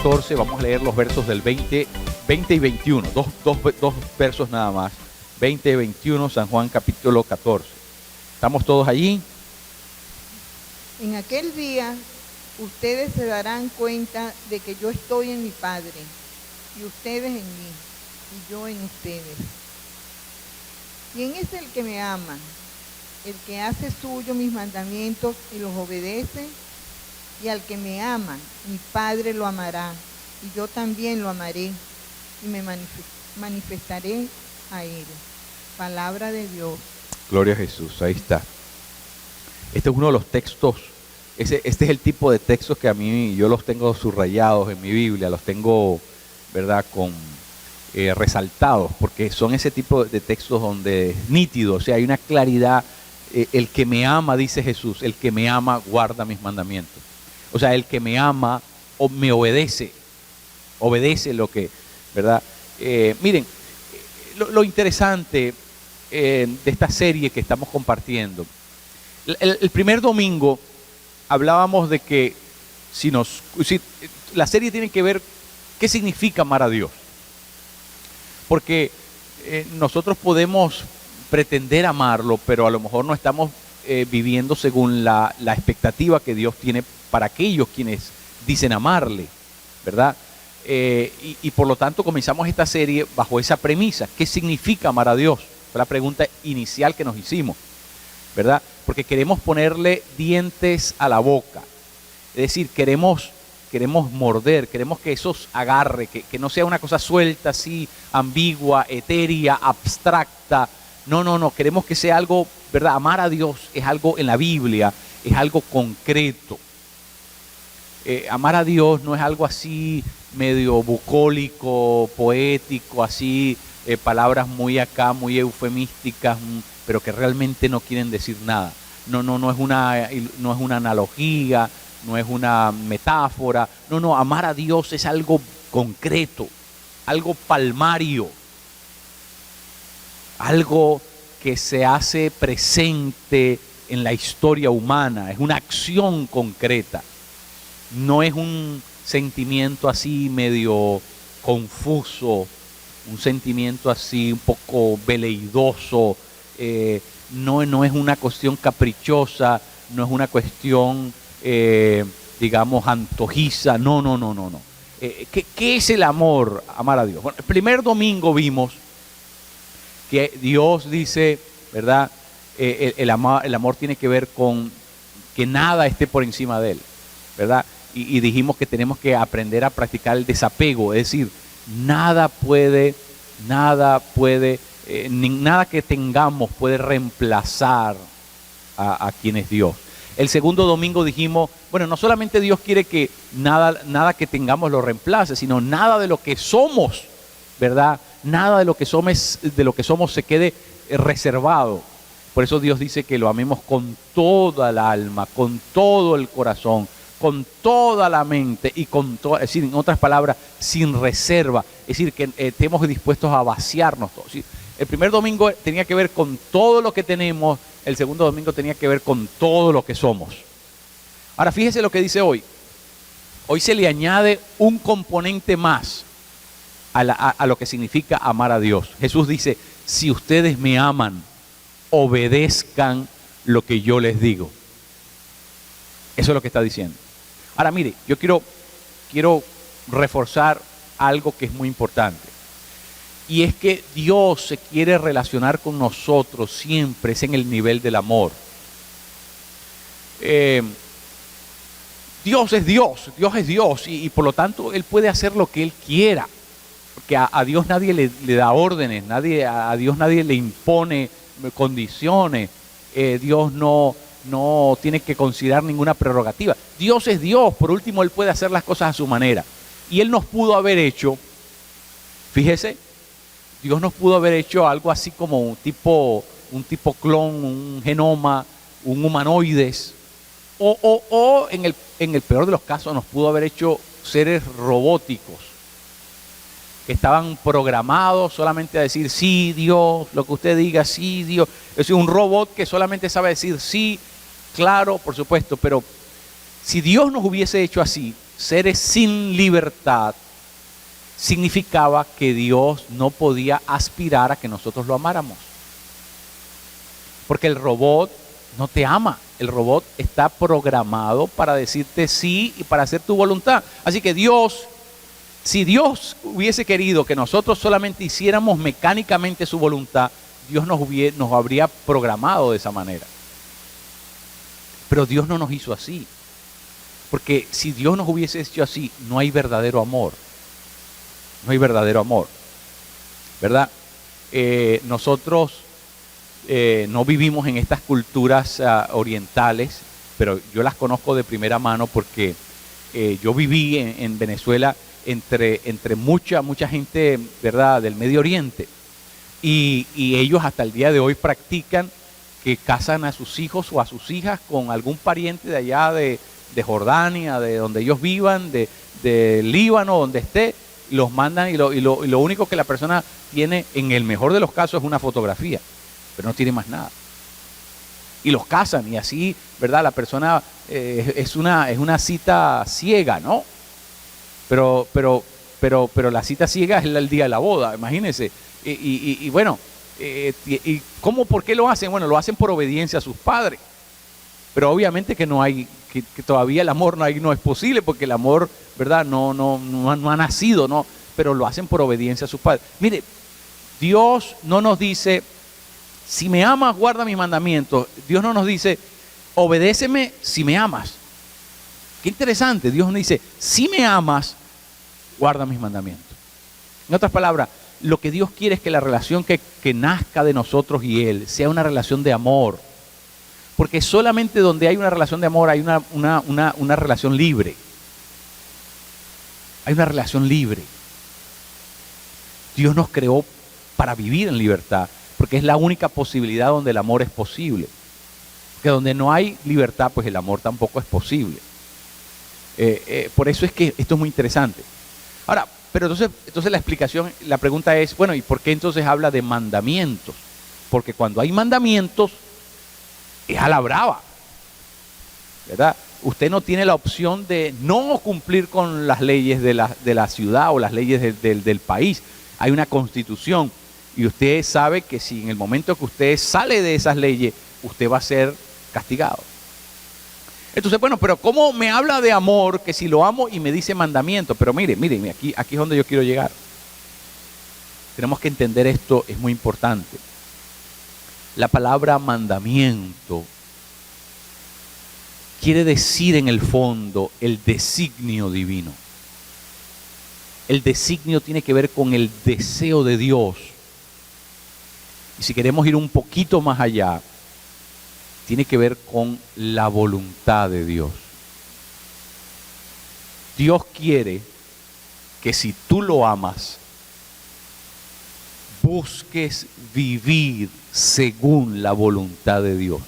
14, vamos a leer los versos del 20 y 21, dos versos nada más. 20 y 21, San Juan capítulo 14. ¿Estamos todos allí? En aquel día ustedes se darán cuenta de que yo estoy en mi Padre, y ustedes en mí, y yo en ustedes. ¿Quién es el que me ama? El que hace suyo mis mandamientos y los obedece. Y al que me ama, mi Padre lo amará, y yo también lo amaré, y me manifestaré a él. Palabra de Dios. Gloria a Jesús, ahí está. Este es uno de los textos, este es el tipo de textos que a mí, yo los tengo subrayados en mi Biblia, los tengo, ¿verdad?, resaltados, porque son ese tipo de textos donde es nítido, o sea, hay una claridad. El que me ama, dice Jesús, el que me ama guarda mis mandamientos. O sea, el que me ama o me obedece lo que, ¿verdad? Miren, lo interesante de esta serie que estamos compartiendo. El primer domingo hablábamos de que si la serie tiene que ver qué significa amar a Dios. Porque nosotros podemos pretender amarlo, pero a lo mejor no estamos viviendo según la expectativa que Dios tiene para aquellos quienes dicen amarle, ¿verdad? Y por lo tanto comenzamos esta serie bajo esa premisa. ¿Qué significa amar a Dios? Fue la pregunta inicial que nos hicimos, ¿verdad? Porque queremos ponerle dientes a la boca. Es decir, queremos morder, queremos que eso agarre, que no sea una cosa suelta, así, ambigua, etérea, abstracta. No, queremos que sea algo, ¿verdad? Amar a Dios es algo en la Biblia, es algo concreto. Amar a Dios no es algo así medio bucólico, poético, así, palabras muy muy eufemísticas, pero que realmente no quieren decir nada. No es una analogía, no es una metáfora. No, amar a Dios es algo concreto, algo palmario, algo que se hace presente en la historia humana, es una acción concreta. No es un sentimiento así medio confuso, un sentimiento así un poco veleidoso, no es una cuestión caprichosa, no es una cuestión, digamos, antojiza, no. ¿Qué es el amor? Amar a Dios. Bueno, el primer domingo vimos que Dios dice, ¿verdad? El amor tiene que ver con que nada esté por encima de él, ¿verdad? Y dijimos que tenemos que aprender a practicar el desapego, es decir, nada que tengamos puede reemplazar a quien es Dios. El segundo domingo dijimos, bueno, no solamente Dios quiere que nada que tengamos lo reemplace, sino nada de lo que somos, ¿verdad? Nada de lo que somos se quede reservado. Por eso Dios dice que lo amemos con toda el alma, con todo el corazón, con toda la mente y es decir, en otras palabras, sin reserva. Es decir, que estemos dispuestos a vaciarnos todos. ¿Sí? El primer domingo tenía que ver con todo lo que tenemos, el segundo domingo tenía que ver con todo lo que somos. Ahora fíjese lo que dice hoy. Hoy se le añade un componente más a lo que significa amar a Dios. Jesús dice, si ustedes me aman, obedezcan lo que yo les digo. Eso es lo que está diciendo. Ahora mire, yo quiero reforzar algo que es muy importante. Y es que Dios se quiere relacionar con nosotros siempre, es en el nivel del amor. Dios es Dios y por lo tanto Él puede hacer lo que Él quiera. Porque a Dios nadie le da órdenes, a Dios nadie le impone condiciones. Dios no tiene que considerar ninguna prerrogativa. Dios es Dios, por último Él puede hacer las cosas a su manera. Y Él nos pudo haber hecho, fíjese, Dios nos pudo haber hecho algo así como un tipo clon, un genoma, un humanoides, o en el peor de los casos nos pudo haber hecho seres robóticos que estaban programados solamente a decir sí, Dios, lo que usted diga, sí, Dios. Es decir, un robot que solamente sabe decir sí, claro, por supuesto, pero si Dios nos hubiese hecho así, seres sin libertad, significaba que Dios no podía aspirar a que nosotros lo amáramos. Porque el robot no te ama. El robot está programado para decirte sí y para hacer tu voluntad. Así que Dios, si Dios hubiese querido que nosotros solamente hiciéramos mecánicamente su voluntad, Dios nos habría programado de esa manera. Pero Dios no nos hizo así. Porque si Dios nos hubiese hecho así, no hay verdadero amor. No hay verdadero amor, ¿verdad? Nosotros no vivimos en estas culturas orientales, pero yo las conozco de primera mano porque yo viví en Venezuela entre mucha gente, ¿verdad?, del Medio Oriente. Y ellos hasta el día de hoy practican que casan a sus hijos o a sus hijas con algún pariente de allá de Jordania, de donde ellos vivan, de Líbano, donde esté. Los mandan y lo único que la persona tiene, en el mejor de los casos, es una fotografía, pero no tiene más nada. Y los casan y así, ¿verdad? La persona es una cita ciega, ¿no? Pero la cita ciega es el día de la boda, imagínense. Y bueno, ¿por qué lo hacen? Bueno, lo hacen por obediencia a sus padres. Pero obviamente que no hay, que todavía el amor no es posible, porque el amor, ¿verdad?, no ha nacido, ¿no? Pero lo hacen por obediencia a sus padres. Mire, Dios no nos dice, si me amas, guarda mis mandamientos. Dios no nos dice, obedéceme si me amas. Qué interesante, Dios nos dice, si me amas, guarda mis mandamientos. En otras palabras, lo que Dios quiere es que la relación que nazca de nosotros y Él sea una relación de amor. Porque solamente donde hay una relación de amor hay una relación libre. Hay una relación libre. Dios nos creó para vivir en libertad, porque es la única posibilidad donde el amor es posible. Porque donde no hay libertad, pues el amor tampoco es posible. Por eso es que esto es muy interesante. Ahora, pero entonces la explicación, la pregunta es, bueno, ¿y por qué entonces habla de mandamientos? Porque cuando hay mandamientos, es a la brava, ¿verdad? Usted no tiene la opción de no cumplir con las leyes de la ciudad o las leyes del país. Hay una constitución y usted sabe que si en el momento que usted sale de esas leyes, usted va a ser castigado. Entonces, bueno, pero ¿cómo me habla de amor que si lo amo y me dice mandamiento? Pero mire, aquí es donde yo quiero llegar. Tenemos que entender esto, es muy importante. La palabra mandamiento quiere decir en el fondo el designio divino. El designio tiene que ver con el deseo de Dios. Y si queremos ir un poquito más allá, tiene que ver con la voluntad de Dios. Dios quiere que si tú lo amas, busques vivir según la voluntad de Dios.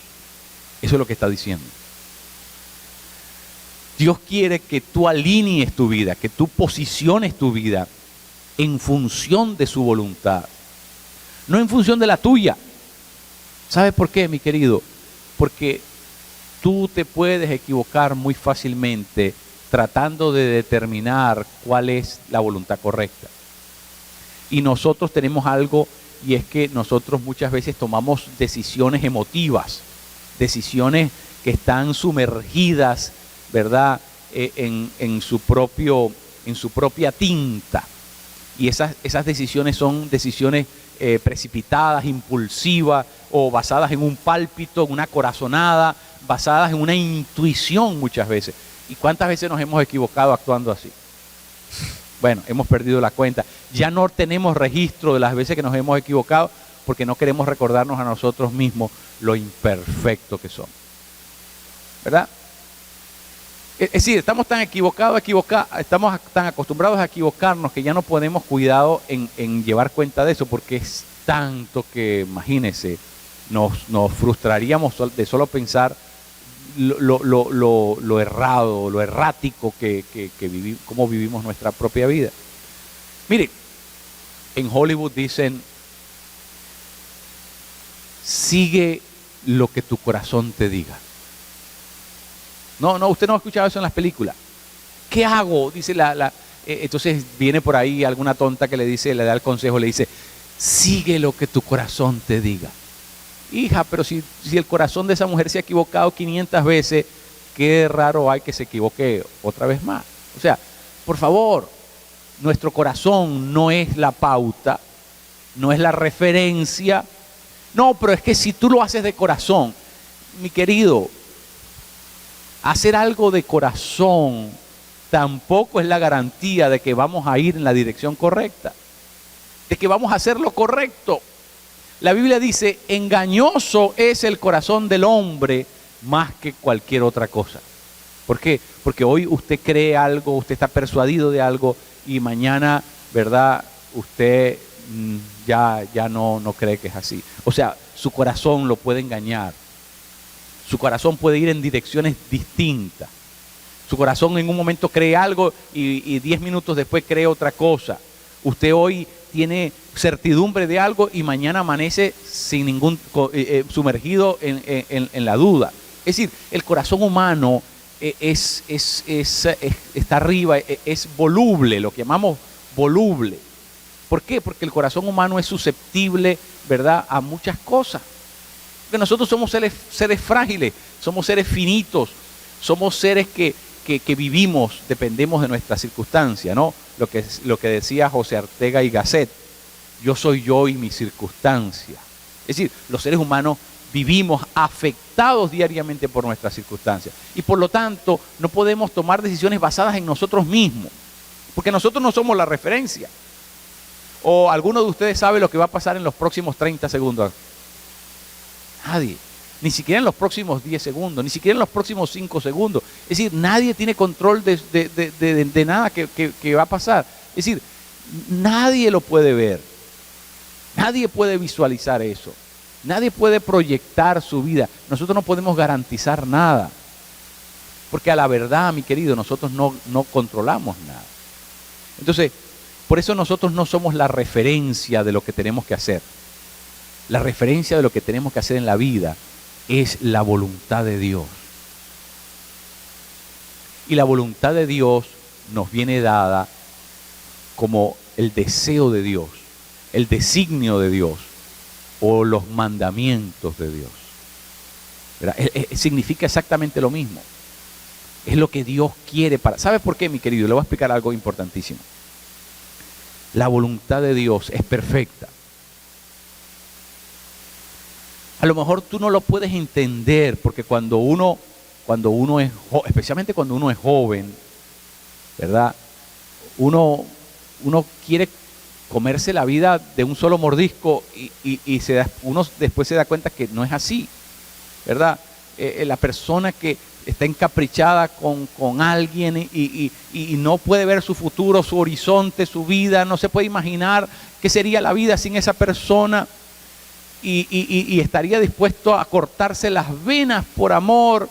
Eso es lo que está diciendo. Dios quiere que tú alinees tu vida, que tú posiciones tu vida en función de su voluntad, no en función de la tuya. ¿Sabes por qué, mi querido? Porque tú te puedes equivocar muy fácilmente tratando de determinar cuál es la voluntad correcta. Y nosotros tenemos algo, y es que nosotros muchas veces tomamos decisiones emotivas, decisiones que están sumergidas, ¿verdad?, en su propia tinta. Y esas decisiones son decisiones precipitadas, impulsivas, o basadas en un pálpito, en una corazonada, basadas en una intuición muchas veces. ¿Y cuántas veces nos hemos equivocado actuando así? Bueno, hemos perdido la cuenta. Ya no tenemos registro de las veces que nos hemos equivocado porque no queremos recordarnos a nosotros mismos lo imperfecto que somos. ¿Verdad? Es decir, estamos tan estamos tan acostumbrados a equivocarnos que ya no ponemos cuidado en llevar cuenta de eso, porque es tanto que, imagínense, nos frustraríamos de solo pensar lo errado, lo errático cómo vivimos nuestra propia vida. Mire, en Hollywood dicen, sigue lo que tu corazón te diga. No, usted no ha escuchado eso en las películas. ¿Qué hago? Dice entonces viene por ahí alguna tonta que le da el consejo, le dice, sigue lo que tu corazón te diga. Hija, pero si el corazón de esa mujer se ha equivocado 500 veces, qué raro hay que se equivoque otra vez más. O sea, por favor, nuestro corazón no es la pauta, no es la referencia. No, pero es que si tú lo haces de corazón, mi querido, hacer algo de corazón tampoco es la garantía de que vamos a ir en la dirección correcta, de que vamos a hacer lo correcto. La Biblia dice, engañoso es el corazón del hombre más que cualquier otra cosa. ¿Por qué? Porque hoy usted cree algo, usted está persuadido de algo y mañana, ¿verdad? Usted ya no cree que es así. O sea, su corazón lo puede engañar. Su corazón puede ir en direcciones distintas. Su corazón en un momento cree algo y 10 minutos después cree otra cosa. Usted hoy tiene certidumbre de algo y mañana amanece sin sumergido en la duda. Es decir, el corazón humano está arriba, es voluble, lo que llamamos voluble. ¿Por qué? Porque el corazón humano es susceptible, ¿verdad?, a muchas cosas. Porque nosotros somos seres frágiles, somos seres finitos, somos seres que vivimos, dependemos de nuestras circunstancias, ¿no? Lo que decía José Ortega y Gasset, yo soy yo y mi circunstancia. Es decir, los seres humanos vivimos afectados diariamente por nuestras circunstancias y por lo tanto no podemos tomar decisiones basadas en nosotros mismos, porque nosotros no somos la referencia. ¿O alguno de ustedes sabe lo que va a pasar en los próximos 30 segundos? Nadie. Ni siquiera en los próximos 10 segundos, ni siquiera en los próximos 5 segundos. Es decir, nadie tiene control de nada que va a pasar. Es decir, nadie lo puede ver. Nadie puede visualizar eso. Nadie puede proyectar su vida. Nosotros no podemos garantizar nada. Porque a la verdad, mi querido, nosotros no controlamos nada. Entonces, por eso nosotros no somos la referencia de lo que tenemos que hacer. La referencia de lo que tenemos que hacer en la vida es la voluntad de Dios. Y la voluntad de Dios nos viene dada como el deseo de Dios, el designio de Dios o los mandamientos de Dios. Significa exactamente lo mismo. Es lo que Dios quiere para... ¿Sabe por qué, mi querido? Le voy a explicar algo importantísimo. La voluntad de Dios es perfecta. A lo mejor tú no lo puedes entender porque cuando uno es, especialmente cuando uno es joven, ¿verdad? Uno quiere comerse la vida de un solo mordisco y uno después se da cuenta que no es así, ¿verdad? La persona que está encaprichada con alguien y no puede ver su futuro, su horizonte, su vida, no se puede imaginar qué sería la vida sin esa persona. Y estaría dispuesto a cortarse las venas por amor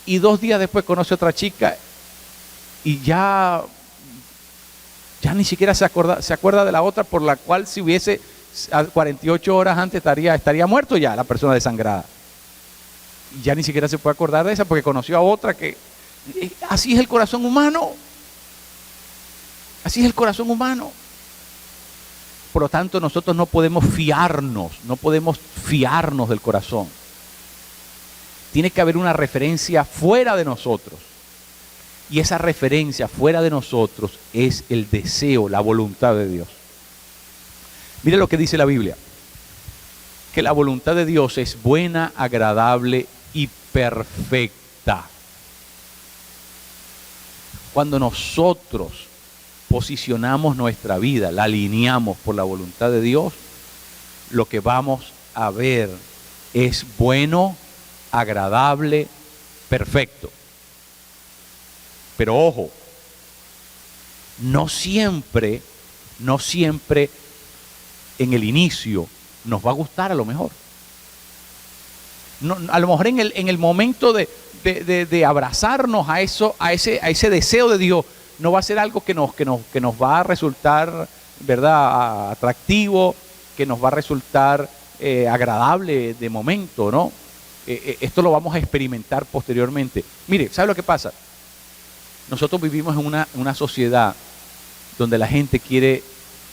y 2 días después conoce a otra chica y ya ni siquiera se acuerda de la otra por la cual si hubiese 48 horas antes estaría muerto ya la persona desangrada. Y ya ni siquiera se puede acordar de esa porque conoció a otra que... Así es el corazón humano. Así es el corazón humano. Por lo tanto, nosotros no podemos fiarnos del corazón. Tiene que haber una referencia fuera de nosotros. Y esa referencia fuera de nosotros es el deseo, la voluntad de Dios. Mire lo que dice la Biblia. Que la voluntad de Dios es buena, agradable y perfecta. Cuando nosotros posicionamos nuestra vida, la alineamos por la voluntad de Dios, lo que vamos a ver es bueno, agradable, perfecto. Pero ojo, no siempre en el inicio nos va a gustar a lo mejor. No, a lo mejor en el momento de abrazarnos a ese deseo de Dios, no va a ser algo que nos va a resultar, ¿verdad?, atractivo, que nos va a resultar agradable de momento, ¿no? Esto lo vamos a experimentar posteriormente. Mire, ¿sabe lo que pasa? Nosotros vivimos en una sociedad donde la gente quiere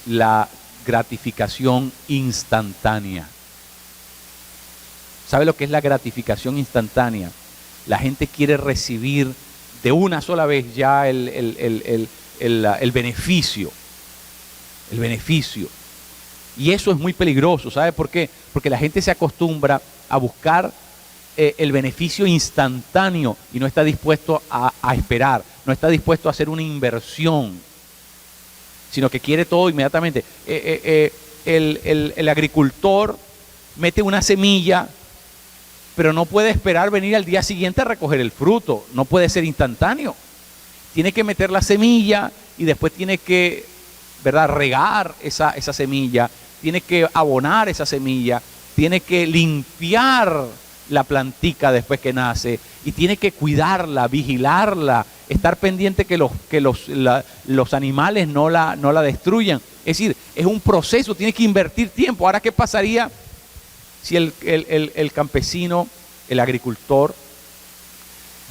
la gratificación instantánea. ¿Sabe lo que es la gratificación instantánea? La gente quiere recibir de una sola vez ya el beneficio. El beneficio. Y eso es muy peligroso. ¿Sabe por qué? Porque la gente se acostumbra a buscar el beneficio instantáneo y no está dispuesto a esperar, no está dispuesto a hacer una inversión, sino que quiere todo inmediatamente. El agricultor mete una semilla, pero no puede esperar venir al día siguiente a recoger el fruto, no puede ser instantáneo. Tiene que meter la semilla y después tiene que, ¿verdad?, regar esa semilla, tiene que abonar esa semilla, tiene que limpiar la plantica después que nace y tiene que cuidarla, vigilarla, estar pendiente que los animales no la destruyan. Es decir, es un proceso, tiene que invertir tiempo. Ahora, ¿qué pasaría si el campesino, el agricultor,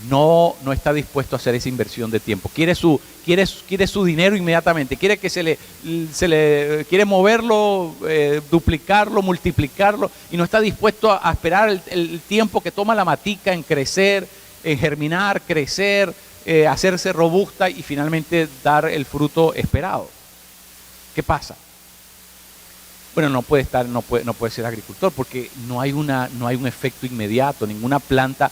no está dispuesto a hacer esa inversión de tiempo? Quiere su dinero inmediatamente, quiere que quiere moverlo, duplicarlo, multiplicarlo, y no está dispuesto a esperar el tiempo que toma la matica en crecer, en germinar, crecer, hacerse robusta y finalmente dar el fruto esperado. ¿Qué pasa? Bueno, no puede ser agricultor porque no hay un efecto inmediato. Ninguna planta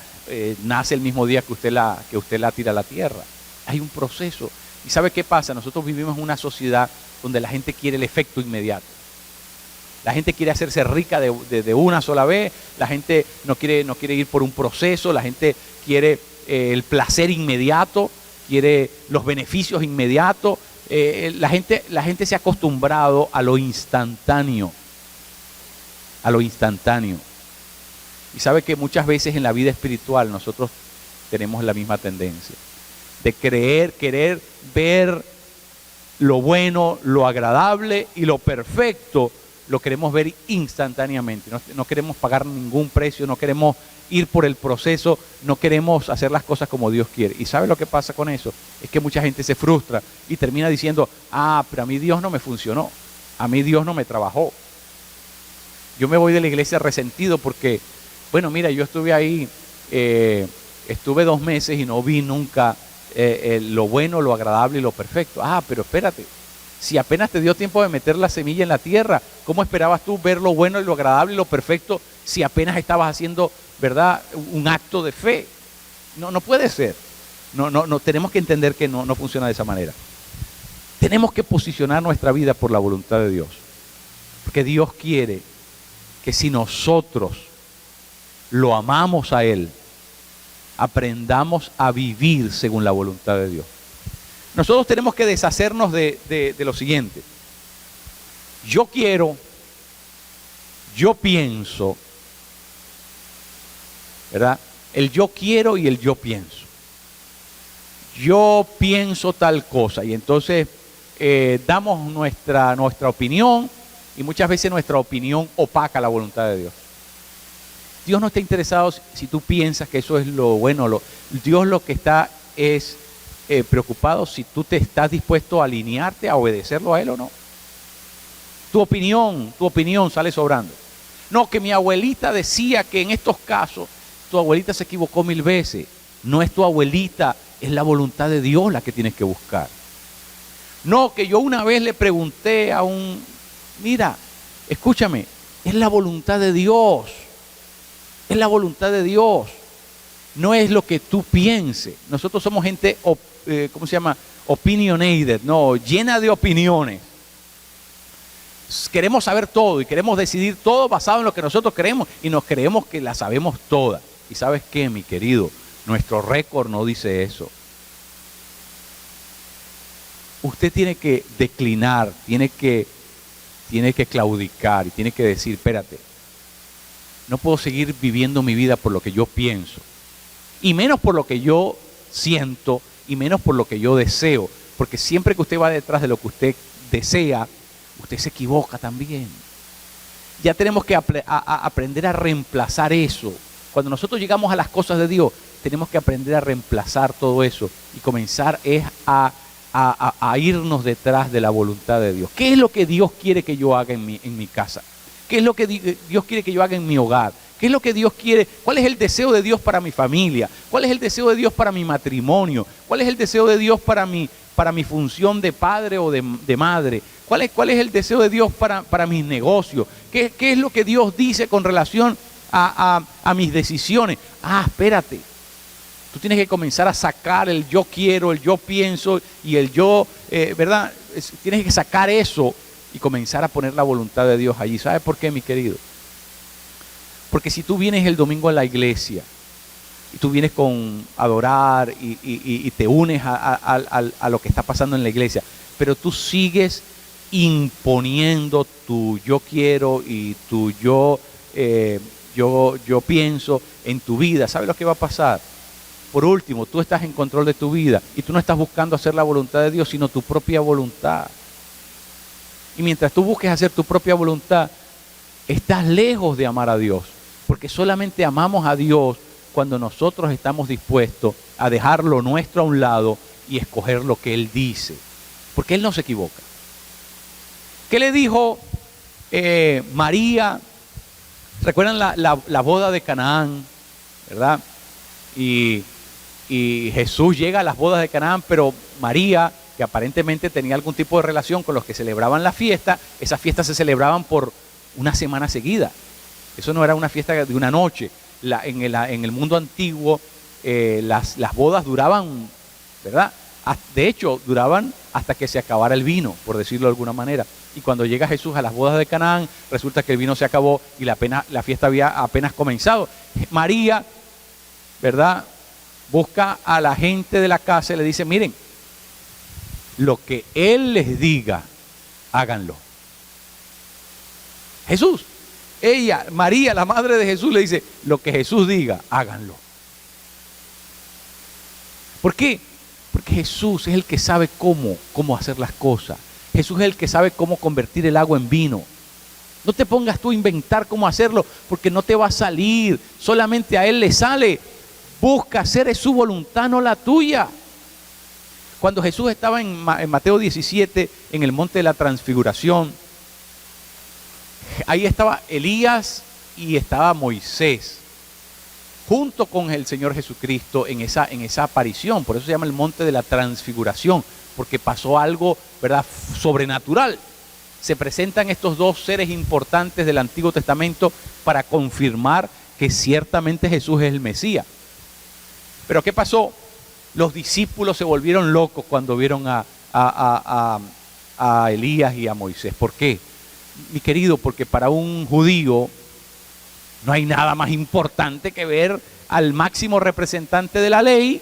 nace el mismo día que usted la tira a la tierra. Hay un proceso. ¿Y sabe qué pasa? Nosotros vivimos en una sociedad donde la gente quiere el efecto inmediato. La gente quiere hacerse rica de una sola vez. La gente no quiere ir por un proceso. La gente quiere el placer inmediato, quiere los beneficios inmediatos. La gente se ha acostumbrado a lo instantáneo. A lo instantáneo. Y sabe que muchas veces en la vida espiritual nosotros tenemos la misma tendencia. De querer ver lo bueno, lo agradable y lo perfecto, lo queremos ver instantáneamente. No queremos pagar ningún precio, no queremos ir por el proceso, no queremos hacer las cosas como Dios quiere. ¿Y sabe lo que pasa con eso? Es que mucha gente se frustra y termina diciendo, pero a mí Dios no me funcionó, a mí Dios no me trabajó. Yo me voy de la iglesia resentido porque, bueno, mira, yo estuve ahí, estuve 2 meses y no vi nunca lo bueno, lo agradable y lo perfecto. Pero espérate, si apenas te dio tiempo de meter la semilla en la tierra, ¿cómo esperabas tú ver lo bueno y lo agradable y lo perfecto si apenas estabas haciendo, ¿verdad?, un acto de fe? No puede ser. No, tenemos que entender que no funciona de esa manera. Tenemos que posicionar nuestra vida por la voluntad de Dios. Porque Dios quiere que si nosotros lo amamos a Él, aprendamos a vivir según la voluntad de Dios. Nosotros tenemos que deshacernos de lo siguiente. Yo quiero, yo pienso, ¿verdad? El yo quiero y el yo pienso. Yo pienso tal cosa y entonces damos nuestra opinión y muchas veces nuestra opinión opaca la voluntad de Dios. Dios no está interesado si tú piensas que eso es lo bueno. Dios lo que está es preocupado si tú te estás dispuesto a alinearte, a obedecerlo a Él o no. Tu opinión sale sobrando. No, que mi abuelita decía que en estos casos, tu abuelita se equivocó 1000 veces. No es tu abuelita, es la voluntad de Dios la que tienes que buscar. No, que yo una vez le pregunté mira, escúchame, es la voluntad de Dios. Es la voluntad de Dios. No es lo que tú pienses. Nosotros somos gente, opinionated, no, llena de opiniones. Queremos saber todo y queremos decidir todo basado en lo que nosotros creemos y nos creemos que la sabemos toda. ¿Y sabes qué, mi querido? Nuestro récord no dice eso. Usted tiene que declinar, tiene que claudicar y tiene que decir, espérate, no puedo seguir viviendo mi vida por lo que yo pienso, y menos por lo que yo siento, y menos por lo que yo deseo, porque siempre que usted va detrás de lo que usted desea, usted se equivoca también. Ya tenemos que aprender a reemplazar eso. Cuando nosotros llegamos a las cosas de Dios, tenemos que aprender a reemplazar todo eso y comenzar es a irnos detrás de la voluntad de Dios. ¿Qué es lo que Dios quiere que yo haga en mi casa? ¿Qué es lo que Dios quiere que yo haga en mi hogar? ¿Qué es lo que Dios quiere? ¿Cuál es el deseo de Dios para mi familia? ¿Cuál es el deseo de Dios para mi matrimonio? ¿Cuál es el deseo de Dios para mi función de padre o de madre? ¿Cuál es el deseo de Dios para mis negocios? ¿Qué es lo que Dios dice con relación a mis decisiones? Espérate. Tú tienes que comenzar a sacar el yo quiero, el yo pienso y el yo, ¿verdad? Tienes que sacar eso y comenzar a poner la voluntad de Dios allí. ¿Sabes por qué, mi querido? Porque si tú vienes el domingo a la iglesia y tú vienes con adorar y te unes a lo que está pasando en la iglesia, pero tú sigues imponiendo tu yo quiero y tu yo pienso en tu vida, ¿sabes lo que va a pasar? Por último, tú estás en control de tu vida y tú no estás buscando hacer la voluntad de Dios, sino tu propia voluntad. Y mientras tú busques hacer tu propia voluntad, estás lejos de amar a Dios, porque solamente amamos a Dios cuando nosotros estamos dispuestos a dejar lo nuestro a un lado y escoger lo que Él dice, porque Él no se equivoca. ¿Qué le dijo María? ¿Recuerdan la boda de Canaán? ¿Verdad? Y Jesús llega a las bodas de Canaán, pero María, que aparentemente tenía algún tipo de relación con los que celebraban la fiesta, esas fiestas se celebraban por una semana seguida. Eso no era una fiesta de una noche. En el mundo antiguo las bodas duraban, ¿verdad? De hecho, duraban hasta que se acabara el vino, por decirlo de alguna manera. Y cuando llega Jesús a las bodas de Canaán, resulta que el vino se acabó y la fiesta había apenas comenzado. María, ¿verdad?, busca a la gente de la casa y le dice, miren, lo que Él les diga, háganlo. Jesús, María, la madre de Jesús, le dice, lo que Jesús diga, háganlo. ¿Por qué? Porque Jesús es el que sabe cómo hacer las cosas. Jesús es el que sabe cómo convertir el agua en vino. No te pongas tú a inventar cómo hacerlo, porque no te va a salir. Solamente a Él le sale. Busca hacer su voluntad, no la tuya. Cuando Jesús estaba en Mateo 17, en el monte de la transfiguración, ahí estaba Elías y estaba Moisés, junto con el Señor Jesucristo en esa aparición. Por eso se llama el monte de la transfiguración, porque pasó algo, ¿verdad?, sobrenatural. Se presentan estos dos seres importantes del Antiguo Testamento para confirmar que ciertamente Jesús es el Mesías. Pero ¿qué pasó? Los discípulos se volvieron locos cuando vieron a Elías y a Moisés. ¿Por qué? Mi querido, porque para un judío no hay nada más importante que ver al máximo representante de la ley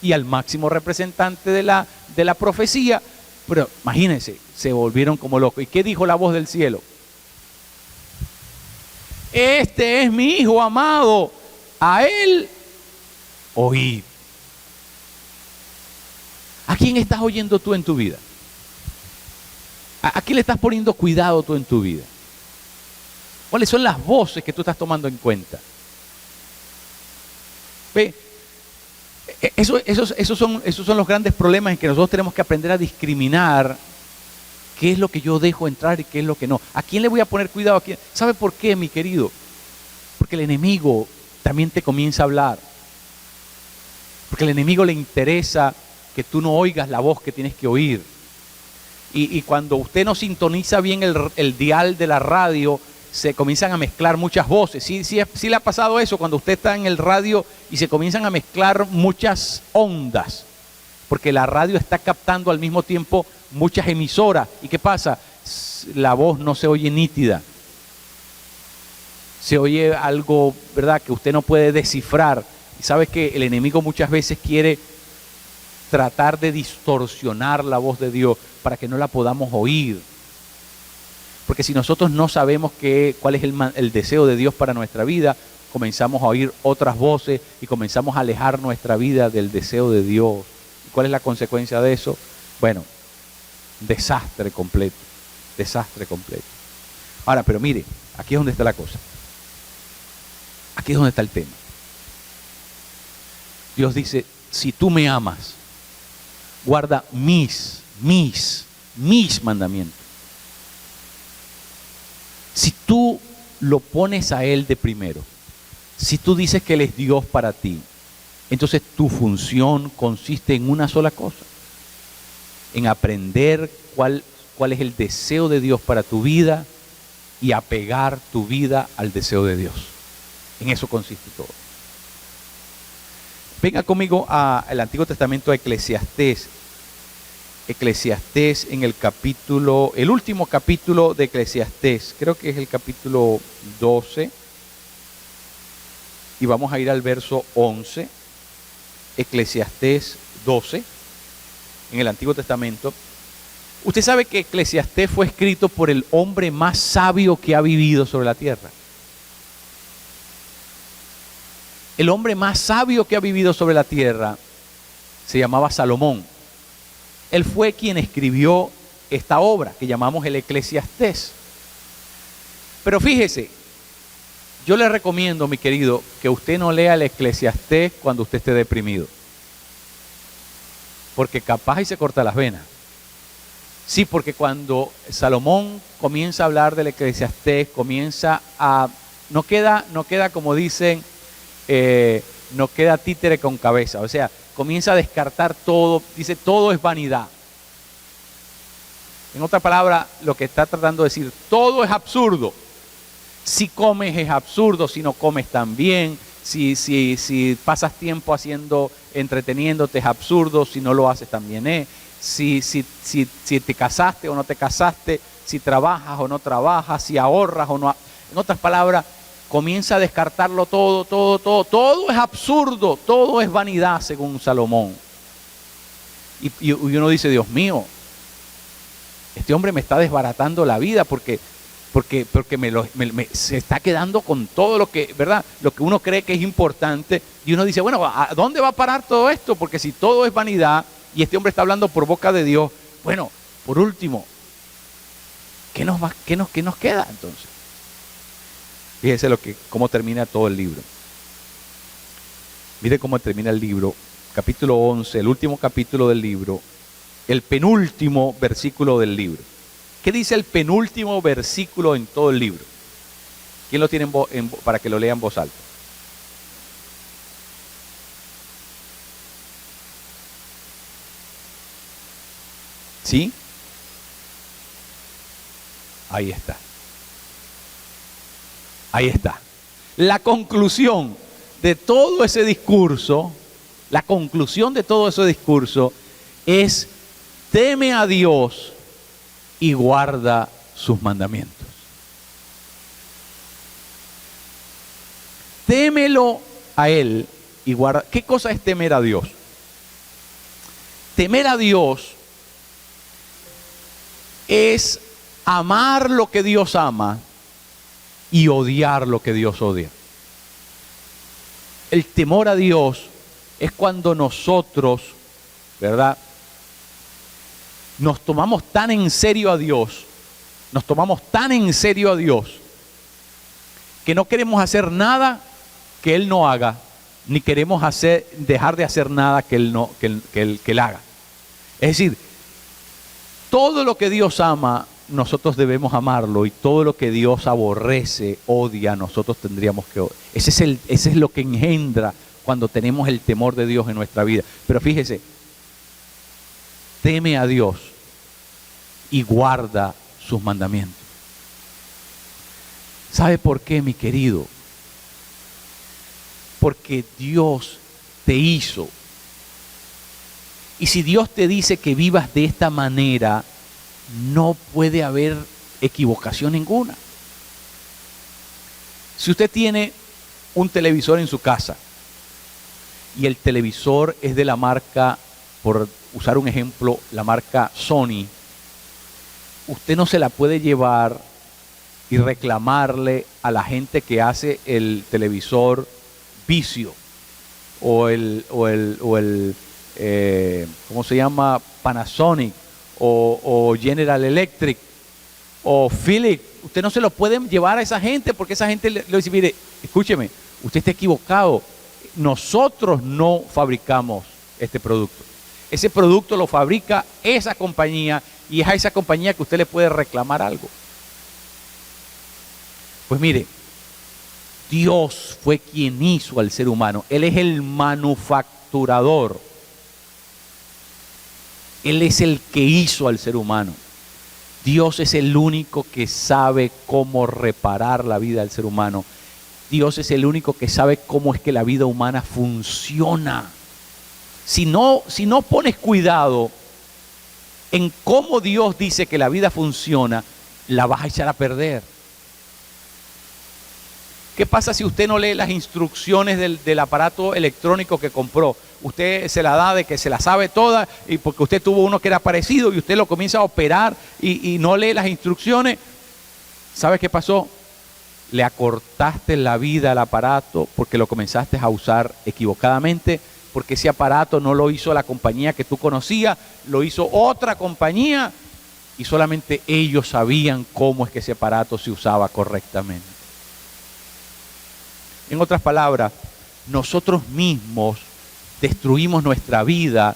y al máximo representante de la profecía. Pero imagínense, se volvieron como locos. ¿Y qué dijo la voz del cielo? Este es mi hijo amado, a él oíd. ¿A quién estás oyendo tú en tu vida? ¿A quién le estás poniendo cuidado tú en tu vida? ¿Cuáles son las voces que tú estás tomando en cuenta? ¿Ve? Esos son los grandes problemas en que nosotros tenemos que aprender a discriminar qué es lo que yo dejo entrar y qué es lo que no. ¿A quién le voy a poner cuidado? ¿A quién? ¿Sabe por qué, mi querido? Porque el enemigo también te comienza a hablar. Porque al enemigo le interesa que tú no oigas la voz que tienes que oír. Y cuando usted no sintoniza bien el dial de la radio, se comienzan a mezclar muchas voces. Sí le ha pasado eso cuando usted está en el radio y se comienzan a mezclar muchas ondas. Porque la radio está captando al mismo tiempo muchas emisoras. ¿Y qué pasa? La voz no se oye nítida. Se oye algo, ¿verdad?, que usted no puede descifrar. Y sabe que el enemigo muchas veces quiere tratar de distorsionar la voz de Dios para que no la podamos oír. Porque si nosotros no sabemos cuál es el deseo de Dios para nuestra vida, comenzamos a oír otras voces y comenzamos a alejar nuestra vida del deseo de Dios. ¿Y cuál es la consecuencia de eso? Bueno, desastre completo, desastre completo. Ahora, pero mire, aquí es donde está la cosa. Aquí es donde está el tema. Dios dice, si tú me amas, guarda mis mandamientos. Si tú lo pones a Él de primero, si tú dices que Él es Dios para ti, entonces tu función consiste en una sola cosa, en aprender cuál es el deseo de Dios para tu vida y apegar tu vida al deseo de Dios. En eso consiste todo. Venga conmigo al Antiguo Testamento, a Eclesiastés. Eclesiastés en el último capítulo de Eclesiastés, creo que es el capítulo 12, y vamos a ir al verso 11, Eclesiastés 12, en el Antiguo Testamento. Usted sabe que Eclesiastés fue escrito por el hombre más sabio que ha vivido sobre la tierra. El hombre más sabio que ha vivido sobre la tierra se llamaba Salomón. Él fue quien escribió esta obra que llamamos el Eclesiastés. Pero fíjese, yo le recomiendo, mi querido, que usted no lea el Eclesiastés cuando usted esté deprimido, porque capaz y se corta las venas. Sí, porque cuando Salomón comienza a hablar del Eclesiastés, no queda como dicen, no queda títere con cabeza, o sea, comienza a descartar todo, dice todo es vanidad. En otra palabra, lo que está tratando de decir, todo es absurdo. Si comes es absurdo, si no comes también, si pasas tiempo entreteniéndote es absurdo, si no lo haces también es. Si te casaste o no te casaste, si trabajas o no trabajas, si ahorras o no. En otras palabras, comienza a descartarlo todo es absurdo, todo es vanidad según Salomón. Y uno dice, Dios mío, este hombre me está desbaratando la vida porque se está quedando con todo lo que, ¿verdad? Lo que uno cree que es importante, y uno dice, bueno, ¿a dónde va a parar todo esto? Porque si todo es vanidad y este hombre está hablando por boca de Dios, bueno, por último, ¿qué nos queda entonces? Fíjese cómo termina todo el libro. Mire cómo termina el libro, capítulo 11, el último capítulo del libro, el penúltimo versículo del libro. ¿Qué dice el penúltimo versículo en todo el libro? ¿Quién lo tiene para que lo lea en voz alta? ¿Sí? Ahí está. Ahí está. La conclusión de todo ese discurso, es: teme a Dios y guarda sus mandamientos. Témelo a Él y guarda. ¿Qué cosa es temer a Dios? Temer a Dios es amar lo que Dios ama y odiar lo que Dios odia. El temor a Dios es cuando nosotros, ¿verdad?, nos tomamos tan en serio a Dios, que no queremos hacer nada que Él no haga, ni queremos dejar de hacer nada que Él haga. Es decir, todo lo que Dios ama, nosotros debemos amarlo, y todo lo que Dios aborrece, odia, nosotros tendríamos que odiar. Ese es lo que engendra cuando tenemos el temor de Dios en nuestra vida. Pero fíjese, teme a Dios y guarda sus mandamientos. ¿Sabe por qué, mi querido? Porque Dios te hizo. Y si Dios te dice que vivas de esta manera, no puede haber equivocación ninguna. Si usted tiene un televisor en su casa y el televisor es de la marca, por usar un ejemplo, la marca Sony, usted no se la puede llevar y reclamarle a la gente que hace el televisor Vizio o el ¿cómo se llama? Panasonic o General Electric o Philips. Usted no se lo puede llevar a esa gente, porque esa gente le dice: mire, escúcheme, usted está equivocado, nosotros no fabricamos este producto. Ese producto lo fabrica esa compañía y es a esa compañía que usted le puede reclamar algo. Pues mire, Dios fue quien hizo al ser humano. Él es el manufacturador. Él es el que hizo al ser humano. Dios es el único que sabe cómo reparar la vida del ser humano. Dios es el único que sabe cómo es que la vida humana funciona. Si no pones cuidado en cómo Dios dice que la vida funciona, la vas a echar a perder. ¿Qué pasa si usted no lee las instrucciones del aparato electrónico que compró? Usted se la da de que se la sabe toda y porque usted tuvo uno que era parecido y usted lo comienza a operar y no lee las instrucciones. ¿Sabe qué pasó? Le acortaste la vida al aparato porque lo comenzaste a usar equivocadamente, porque ese aparato no lo hizo la compañía que tú conocías, lo hizo otra compañía y solamente ellos sabían cómo es que ese aparato se usaba correctamente. En otras palabras, nosotros mismos destruimos nuestra vida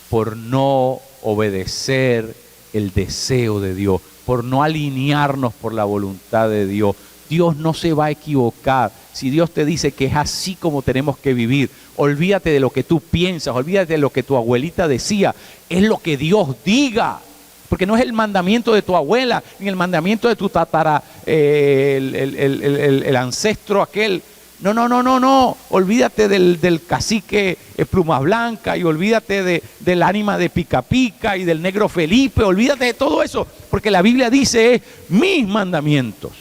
por no obedecer el deseo de Dios, por no alinearnos por la voluntad de Dios. Dios no se va a equivocar. Si Dios te dice que es así como tenemos que vivir, olvídate de lo que tú piensas, olvídate de lo que tu abuelita decía, es lo que Dios diga. Porque no es el mandamiento de tu abuela, ni el mandamiento de tu tatara, el ancestro aquel. No. Olvídate del cacique Plumas Blancas y olvídate del ánima de Pica Pica y del negro Felipe. Olvídate de todo eso, porque la Biblia dice es mis mandamientos.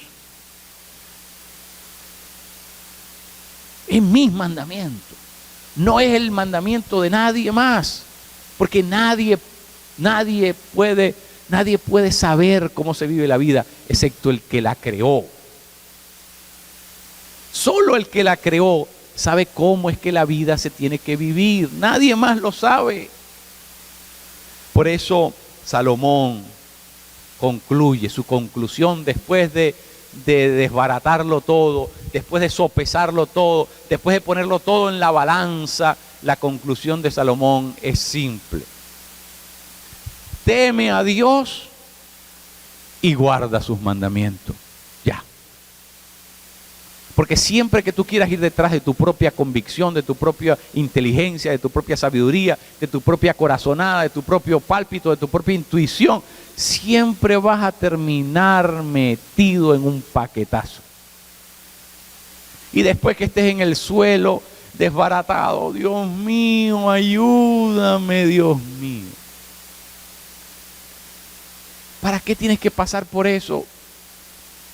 Es mis mandamientos. No es el mandamiento de nadie más, porque nadie puede saber cómo se vive la vida excepto el que la creó. Solo el que la creó sabe cómo es que la vida se tiene que vivir. Nadie más lo sabe. Por eso Salomón concluye su conclusión después de desbaratarlo todo, después de sopesarlo todo, después de ponerlo todo en la balanza. La conclusión de Salomón es simple: teme a Dios y guarda sus mandamientos. Ya. Porque siempre que tú quieras ir detrás de tu propia convicción, de tu propia inteligencia, de tu propia sabiduría, de tu propia corazonada, de tu propio pálpito, de tu propia intuición, siempre vas a terminar metido en un paquetazo. Y después que estés en el suelo, desbaratado, Dios mío, ayúdame, Dios mío. ¿Para qué tienes que pasar por eso?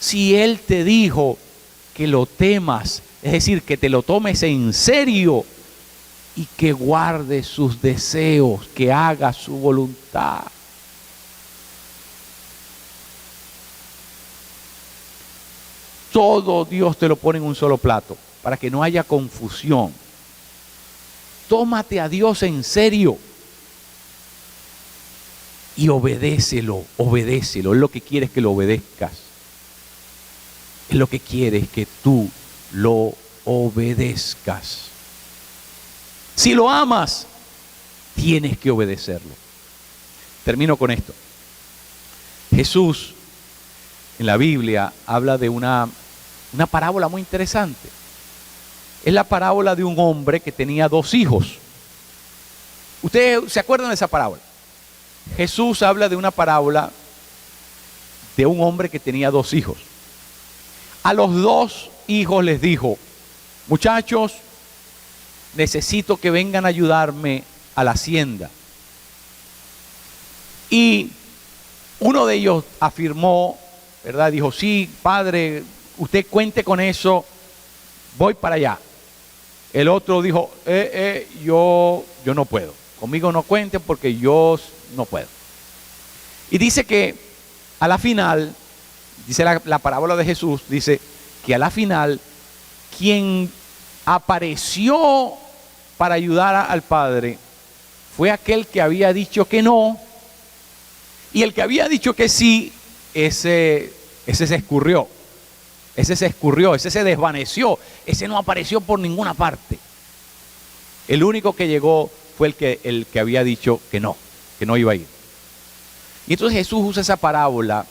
Si Él te dijo que lo temas, es decir, que te lo tomes en serio y que guardes sus deseos, que hagas su voluntad. Todo Dios te lo pone en un solo plato, para que no haya confusión. Tómate a Dios en serio y obedécelo. Él lo que quiere es que lo obedezcas. Él lo que quiere es que tú lo obedezcas. Si lo amas, tienes que obedecerlo. Termino con esto. Jesús en la Biblia habla de una parábola muy interesante. Es la parábola de un hombre que tenía 2 hijos. ¿Ustedes se acuerdan de esa parábola? Jesús habla de una parábola de un hombre que tenía 2 hijos. A los 2 hijos les dijo: muchachos, necesito que vengan a ayudarme a la hacienda. Y uno de ellos afirmó, ¿verdad? Dijo: sí, padre, usted cuente con eso, voy para allá. El otro dijo: yo no puedo, conmigo no cuenten porque yo no puedo. Y dice que a la final, dice la parábola de Jesús, dice que a la final quien apareció para ayudar al padre fue aquel que había dicho que no, y el que había dicho que sí, ese se escurrió, ese se desvaneció, ese no apareció por ninguna parte. El único que llegó fue el que había dicho que no iba a ir. Y entonces Jesús usa esa parábola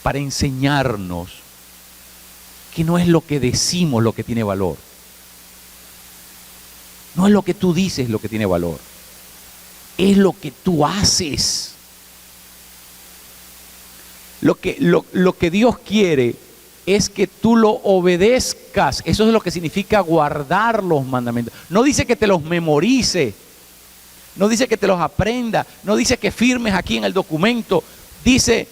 para enseñarnos que no es lo que decimos lo que tiene valor. No es lo que tú dices lo que tiene valor. Es lo que tú haces. Lo que Dios quiere es que tú lo obedezcas. Eso es lo que significa guardar los mandamientos. No dice que te los memorices. No dice que te los aprendas. No dice que firmes aquí en el documento. Dice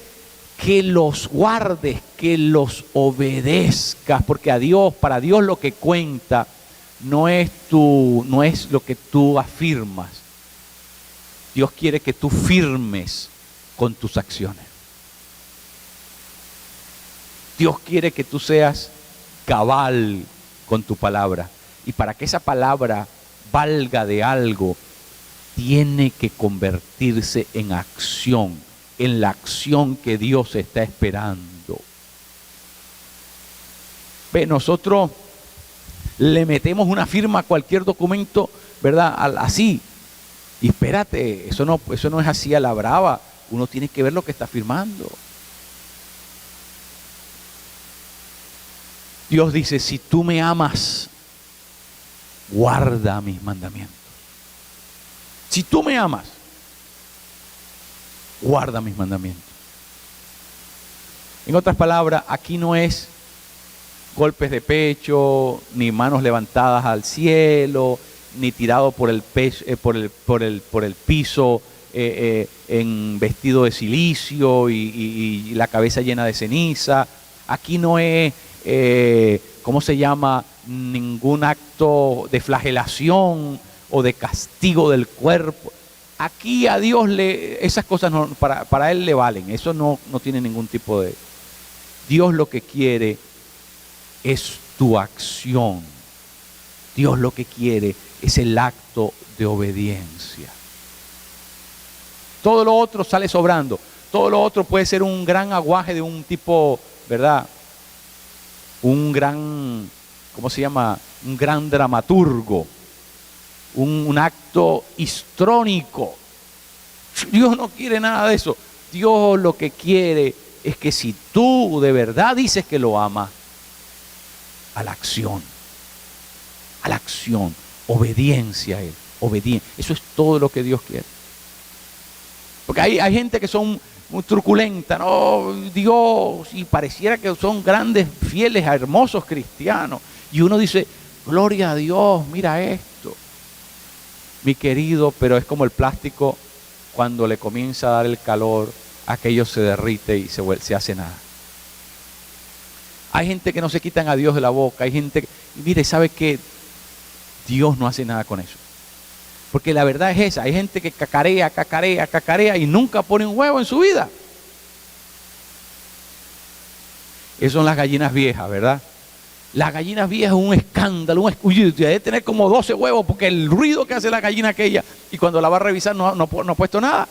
que los guardes, que los obedezcas. Porque para Dios lo que cuenta no es lo que tú afirmas. Dios quiere que tú firmes con tus acciones. Dios quiere que tú seas cabal con tu palabra. Y para que esa palabra valga de algo, tiene que convertirse en acción, en la acción que Dios está esperando. Ve, nosotros le metemos una firma a cualquier documento, ¿verdad? Así. Y espérate, eso no es así a la brava. Uno tiene que ver lo que está firmando. Dios dice, si tú me amas, guarda mis mandamientos. Si tú me amas, guarda mis mandamientos. En otras palabras, aquí no es golpes de pecho, ni manos levantadas al cielo, ni tirado por el piso en vestido de silicio y la cabeza llena de ceniza. Aquí no es, ¿cómo se llama? Ningún acto de flagelación o de castigo del cuerpo. Aquí a Dios esas cosas no, para Él le valen. Eso no tiene ningún tipo de... Dios lo que quiere es tu acción. Dios lo que quiere es el acto de obediencia. Todo lo otro sale sobrando. Todo lo otro puede ser un gran aguaje de un tipo, ¿verdad? Un gran, ¿cómo se llama? Un gran dramaturgo. Un acto histrónico. Dios no quiere nada de eso. Dios lo que quiere es que si tú de verdad dices que lo amas, a la acción, obediencia a Él, obediencia. Eso es todo lo que Dios quiere. Porque hay gente que son muy truculenta, no, Dios, y pareciera que son grandes, fieles, hermosos cristianos. Y uno dice, gloria a Dios, mira esto. Mi querido, pero es como el plástico cuando le comienza a dar el calor, aquello se derrite y se hace nada. Hay gente que no se quitan a Dios de la boca, hay gente que, mire, ¿sabe qué? Dios no hace nada con eso. Porque la verdad es esa, hay gente que cacarea y nunca pone un huevo en su vida. Esas son las gallinas viejas, ¿verdad? Las gallinas viejas es un escándalo, debe tener como 12 huevos porque el ruido que hace la gallina aquella y cuando la va a revisar no ha puesto nada.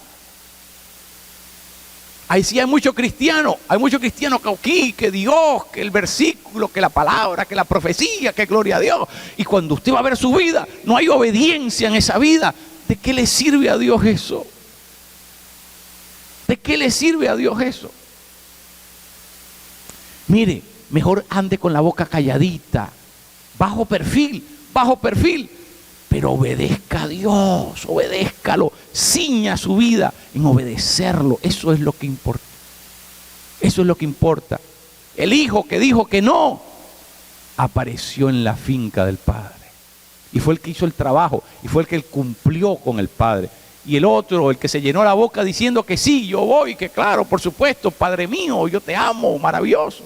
Ahí sí hay muchos cristianos que aquí, que Dios, que el versículo, que la palabra, que la profecía, que gloria a Dios. Y cuando usted va a ver su vida, no hay obediencia en esa vida. ¿De qué le sirve a Dios eso? ¿De qué le sirve a Dios eso? Mire, mejor ande con la boca calladita, bajo perfil, pero obedezca a Dios, obedézcalo, ciña su vida en obedecerlo. Eso es lo que importa. Eso es lo que importa. El hijo que dijo que no, apareció en la finca del padre. Y fue el que hizo el trabajo, y fue el que cumplió con el padre. Y el otro, el que se llenó la boca diciendo que sí, yo voy, que claro, por supuesto, Padre mío, yo te amo, maravilloso.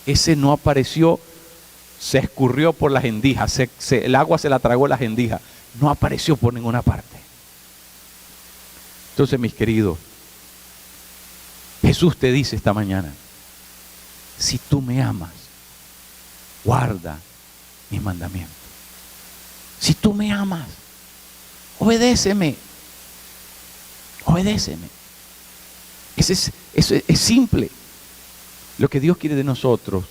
Ese no apareció. Se escurrió por las endijas, el agua se la tragó las endijas, no apareció por ninguna parte. Entonces, mis queridos, Jesús te dice esta mañana, si tú me amas, guarda mis mandamientos. Si tú me amas, obedéceme. Eso es simple. Lo que Dios quiere de nosotros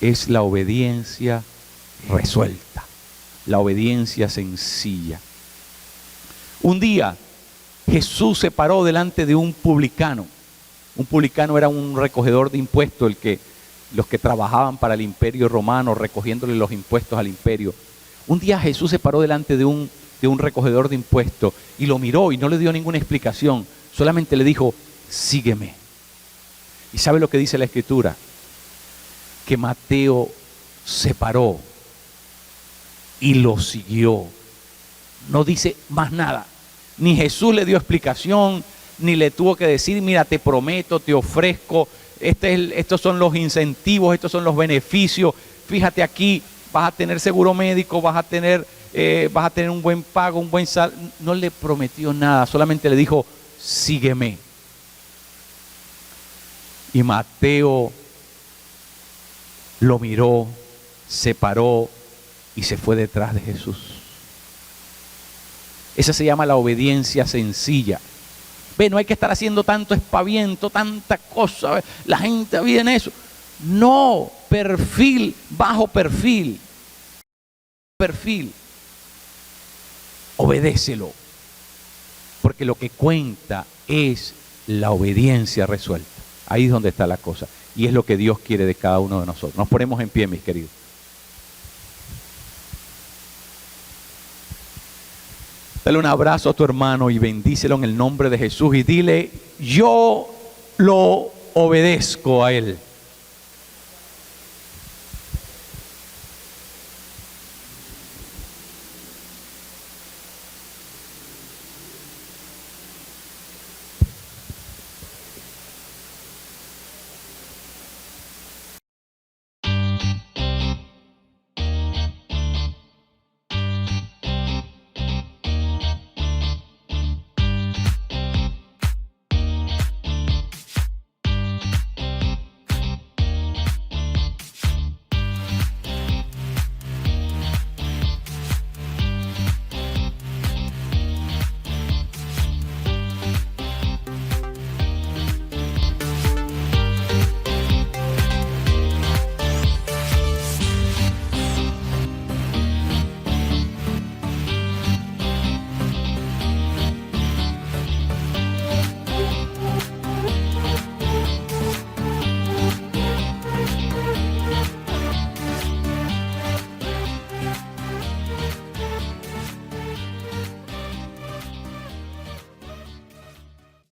es la obediencia resuelta. la obediencia sencilla. Un día Jesús se paró delante de un publicano. Un publicano era un recogedor de impuestos, los que trabajaban para el imperio romano, recogiéndole los impuestos al imperio. Un día Jesús se paró delante de un recogedor de impuestos y lo miró y no le dio ninguna explicación, solamente le dijo, sígueme. ¿Y sabe lo que dice la Escritura? Que Mateo se paró y lo siguió. No dice más nada. Ni Jesús le dio explicación, ni le tuvo que decir, mira, te prometo, te ofrezco, estos son los incentivos, estos son los beneficios, fíjate aquí, vas a tener seguro médico, vas a tener un buen pago, un buen salario. No le prometió nada, solamente le dijo, sígueme. Y Mateo lo miró, se paró y se fue detrás de Jesús. Esa se llama la obediencia sencilla. Ve, no hay que estar haciendo tanto espaviento, tanta cosa. La gente vive en eso. No, perfil, bajo perfil. Perfil. Obedécelo. Porque lo que cuenta es la obediencia resuelta. Ahí es donde está la cosa. Y es lo que Dios quiere de cada uno de nosotros. Nos ponemos en pie, mis queridos. Dale un abrazo a tu hermano y bendícelo en el nombre de Jesús y dile, yo lo obedezco a él.